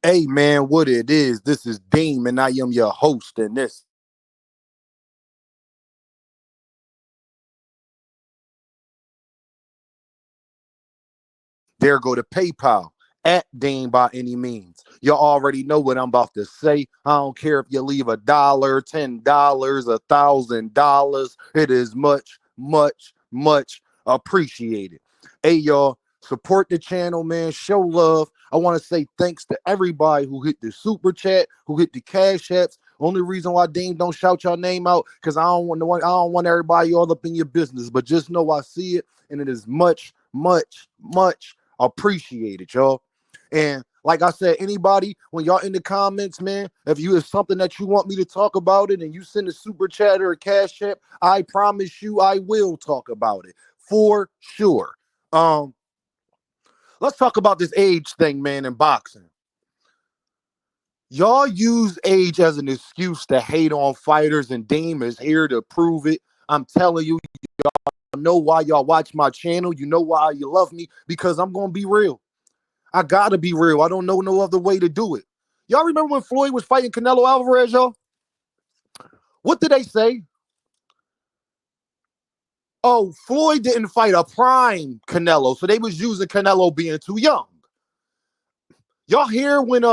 Hey man, what it is? This is Dean, and I am your host. And this there go to PayPal at Dean by any means. You already know what I'm about to say. I don't care if you leave $1, $10, $1,000. It is much, much, much appreciated. Hey y'all, support the channel, man. Show love. I want to say thanks to everybody who hit the super chat, who hit the cash apps. Only reason why Dean don't shout your name out because I don't want everybody all up in your business. But just know I see it, and it is much, much, much appreciated, y'all. And like I said, anybody, when y'all in the comments, man, if you have something that you want me to talk about it and you send a super chat or a cash app, I promise you I will talk about it for sure. Um, let's talk about this age thing, man, in boxing. Y'all use age as an excuse to hate on fighters, and Dame is here to prove it. I'm telling you, know why y'all watch my channel. You know why you love me, because I'm gonna be real. I gotta be real. I don't know no other way to do it. Y'all remember when Floyd was fighting Canelo Alvarez, y'all? What did they say? Oh, Floyd didn't fight a prime Canelo, so they was using Canelo being too young. Y'all hear when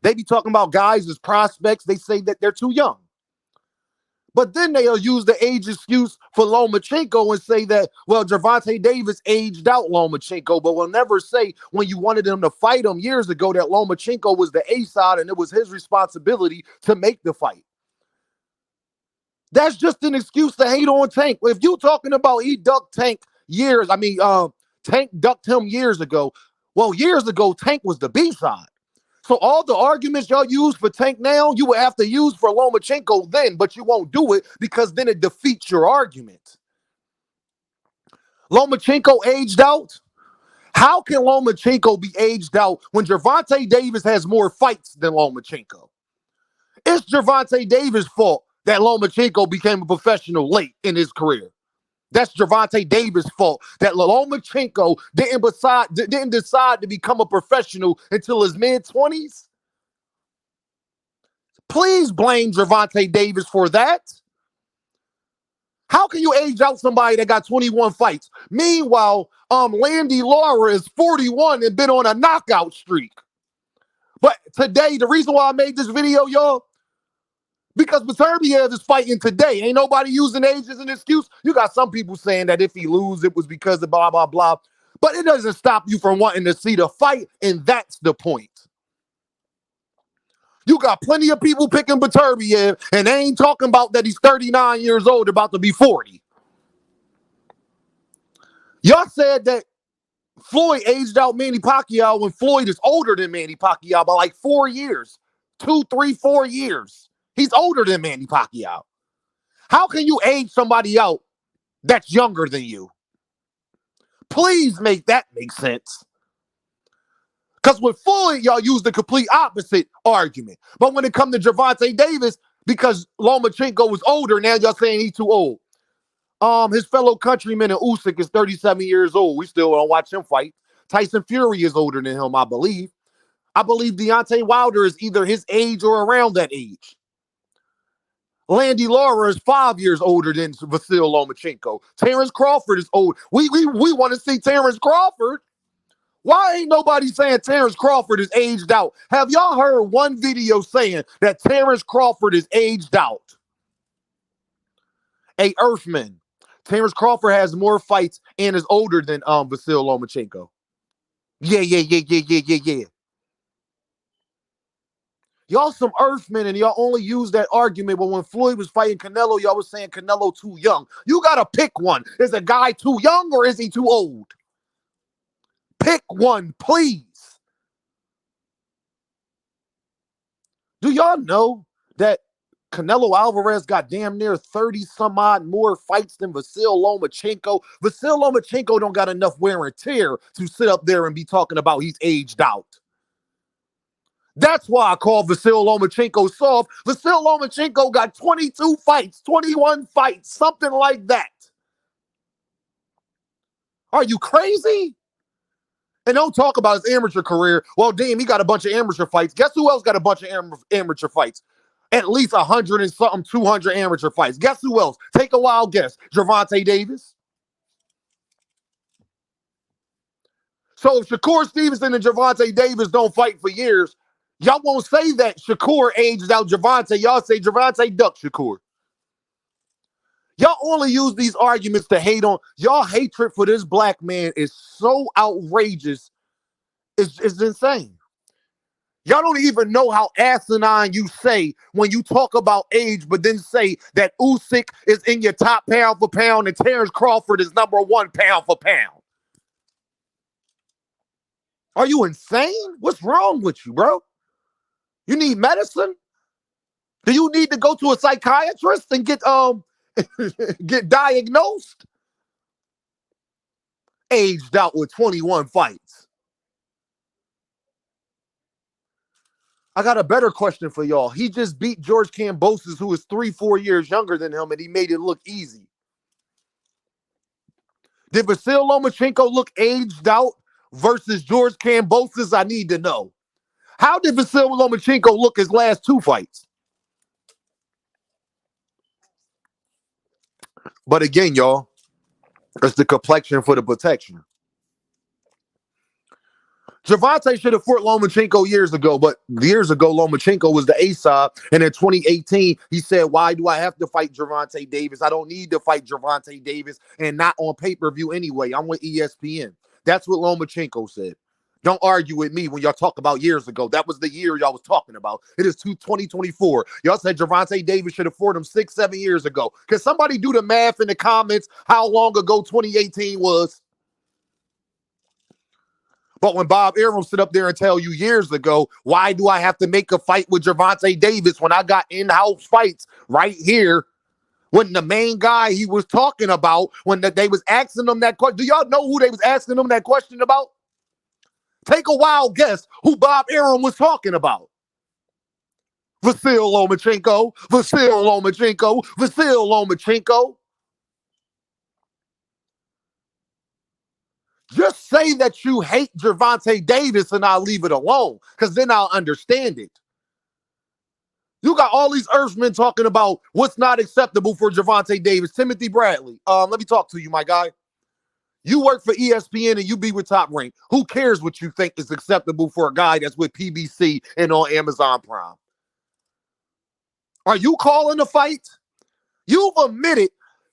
they be talking about guys as prospects, they say that they're too young. But then they'll use the age excuse for Lomachenko and say that, well, Gervonta Davis aged out Lomachenko, but we'll never say when you wanted him to fight him years ago that Lomachenko was the A side and it was his responsibility to make the fight. That's just an excuse to hate on Tank. If you talking about he ducked Tank Tank ducked him years ago. Well, years ago, Tank was the B side. So all the arguments y'all use for Tank now, you would have to use for Lomachenko then, but you won't do it because then it defeats your argument. Lomachenko aged out? How can Lomachenko be aged out when Gervonta Davis has more fights than Lomachenko? It's Gervonta Davis' fault that Lomachenko became a professional late in his career. That's Gervonta Davis' fault that Lomachenko didn't decide to become a professional until his mid-20s. Please blame Gervonta Davis for that. How can you age out somebody that got 21 fights? Meanwhile, Landy Lara is 41 and been on a knockout streak. But today, the reason why I made this video, y'all, because Beterbiev is fighting today. Ain't nobody using age as an excuse. You got some people saying that if he lose, it was because of blah, blah, blah. But it doesn't stop you from wanting to see the fight, and that's the point. You got plenty of people picking Beterbiev, and they ain't talking about that he's 39 years old, about to be 40. Y'all said that Floyd aged out Manny Pacquiao when Floyd is older than Manny Pacquiao by like 4 years. 2, 3, 4 years. He's older than Manny Pacquiao. How can you age somebody out that's younger than you? Please make that make sense. Because with Floyd, y'all use the complete opposite argument. But when it comes to Gervonta Davis, because Lomachenko was older, now y'all saying he's too old. His fellow countryman in Usyk is 37 years old. We still don't watch him fight. Tyson Fury is older than him, I believe. I believe Deontay Wilder is either his age or around that age. Landy Lara is 5 years older than Vasyl Lomachenko. Terrence Crawford is old. We want to see Terrence Crawford. Why ain't nobody saying Terrence Crawford is aged out? Have y'all heard one video saying that Terrence Crawford is aged out? A Earthman. Terrence Crawford has more fights and is older than Vasyl Lomachenko. Yeah. Y'all some Earthmen and y'all only use that argument, but when Floyd was fighting Canelo, y'all was saying Canelo too young. You gotta pick one. Is a guy too young or is he too old? Pick one, please. Do y'all know that Canelo Alvarez got damn near 30 some odd more fights than Vasyl Lomachenko? Vasyl Lomachenko don't got enough wear and tear to sit up there and be talking about he's aged out. That's why I call Vasyl Lomachenko soft. Vasyl Lomachenko got 22 fights, 21 fights, something like that. Are you crazy? And don't talk about his amateur career. Well, damn, he got a bunch of amateur fights. Guess who else got a bunch of amateur fights? At least 100 and something, 200 amateur fights. Guess who else? Take a wild guess. Gervonta So if Shakur Stevenson and Gervonta Davis don't fight for years, y'all won't say that Shakur aged out Gervonta. Y'all say Gervonta duck Shakur. Y'all only use these arguments to hate on. Y'all hatred for this black man is so outrageous. It's insane. Y'all don't even know how asinine you say when you talk about age, but then say that Usyk is in your top pound for pound and Terrence Crawford is #1 pound for pound. Are you insane? What's wrong with you, bro? You need medicine? Do you need to go to a psychiatrist and get get diagnosed? Aged out with 21 fights. I got a better question for y'all. He just beat George Kambosos, who is 3-4 years younger than him, and he made it look easy. Did Vasyl Lomachenko look aged out versus George Kambosos? I need to know. How did Vasyl Lomachenko look his last 2 fights? But again, y'all, it's the complexion for the protection. Gervonta should have fought Lomachenko years ago, but years ago, Lomachenko was the A-side. And in 2018, he said, why do I have to fight Gervonta Davis? I don't need to fight Gervonta Davis and not on pay-per-view anyway. I'm with ESPN. That's what Lomachenko said. Don't argue with me when y'all talk about years ago. That was the year y'all was talking about. It is 2024. Y'all said Gervonta Davis should have fought him 6-7 years ago. Can somebody do the math in the comments how long ago 2018 was? But when Bob Arum sit up there and tell you years ago, why do I have to make a fight with Gervonta Davis when I got in-house fights right here? When the main guy he was talking about, when they was asking him that question, do y'all know who they was asking him that question about? Take a wild guess who Bob Arum was talking about. Vasyl Lomachenko, Vasyl Lomachenko, Vasyl Lomachenko. Just say that you hate Gervonta Davis and I'll leave it alone, because then I'll understand it. You got all these Earthmen talking about what's not acceptable for Gervonta Davis. Timothy Bradley, let me talk to you, my guy. You work for ESPN and you be with Top Rank. Who cares what you think is acceptable for a guy that's with PBC and on Amazon Prime? Are you calling the fight? You've admitted.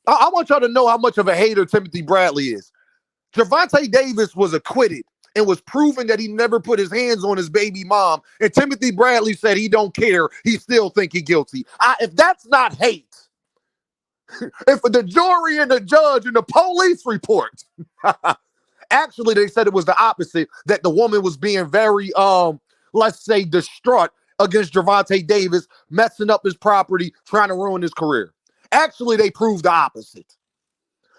I want y'all to know how much of a hater Timothy Bradley is. Gervonta Davis was acquitted and was proven that he never put his hands on his baby mom. And Timothy Bradley said he don't care. He still think he's guilty. If that's not hate, if the jury and the judge and the police report, actually they said it was the opposite, that the woman was being very, let's say, distraught against Gervonta Davis, messing up his property, trying to ruin his career. Actually, they proved the opposite.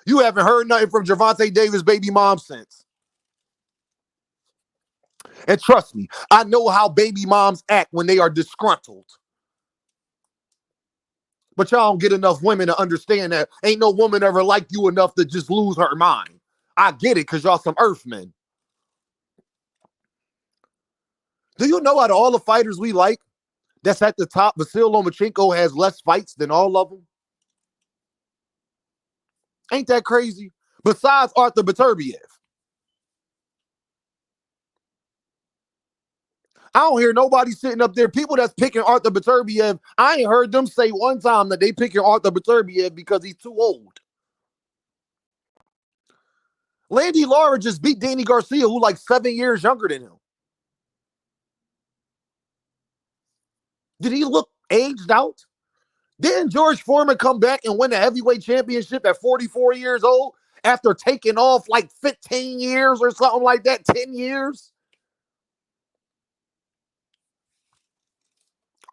You haven't heard nothing from Gervonta Davis' baby mom since. And trust me, I know how baby moms act when they are disgruntled. But y'all don't get enough women to understand that ain't no woman ever liked you enough to just lose her mind. I get it, because y'all some Earthmen. Do you know out of all the fighters we like, that's at the top, Vasyl Lomachenko has less fights than all of them? Ain't that crazy? Besides Arthur Beterbiev. I don't hear nobody sitting up there. People that's picking Arthur Beterbiev, I ain't heard them say one time that they picking Arthur Beterbiev because he's too old. Landy Lara just beat Danny Garcia, who like 7 years younger than him. Did he look aged out? Didn't George Foreman come back and win the heavyweight championship at 44 years old after taking off like 15 years or something like that, 10 years?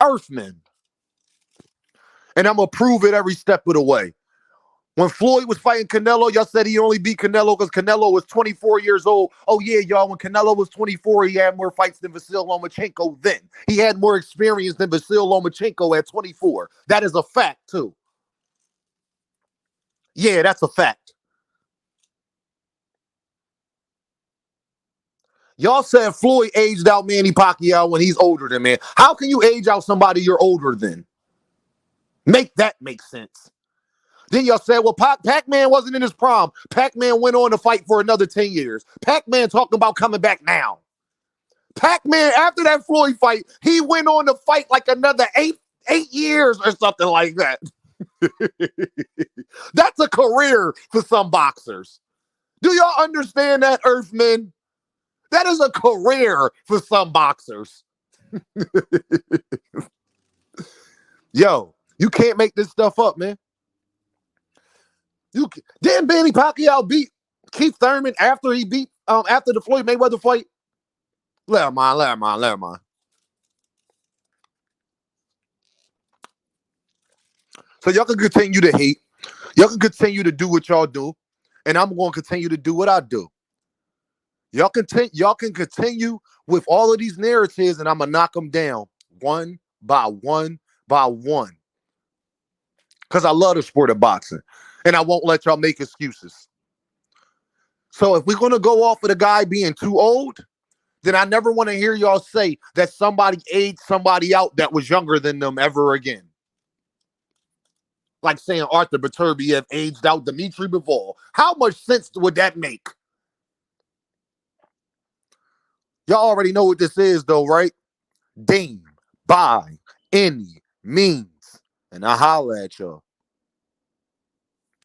Earthmen. And I'm going to prove it every step of the way. When Floyd was fighting Canelo, y'all said he only beat Canelo because Canelo was 24 years old. Oh, yeah, y'all, when Canelo was 24, he had more fights than Vasyl Lomachenko then. He had more experience than Vasyl Lomachenko at 24. That is a fact, too. Yeah, that's a fact. Y'all said Floyd aged out Manny Pacquiao when he's older than man. How can you age out somebody you're older than? Make that make sense. Then y'all said, well, Pac-Man wasn't in his prime. Pac-Man went on to fight for another 10 years. Pac-Man talking about coming back now. Pac-Man, after that Floyd fight, he went on to fight like another eight years or something like that. That's a career for some boxers. Do y'all understand that, Earthmen? That is a career for some boxers. Yo, you can't make this stuff up, man. Didn't Manny Pacquiao beat Keith Thurman after he beat after the Floyd Mayweather fight? Let him on. So y'all can continue to hate. Y'all can continue to do what y'all do, and I'm going to continue to do what I do. Y'all can continue with all of these narratives, and I'm gonna knock them down one by one by one. Because I love the sport of boxing, and I won't let y'all make excuses. So if we're gonna go off of the guy being too old, then I never want to hear y'all say that somebody aged somebody out that was younger than them ever again. Like saying Arthur Beterbiev aged out Dmitry Bivol. How much sense would that make? Y'all already know what this is, though, right? Deem by any means. And I holla at y'all.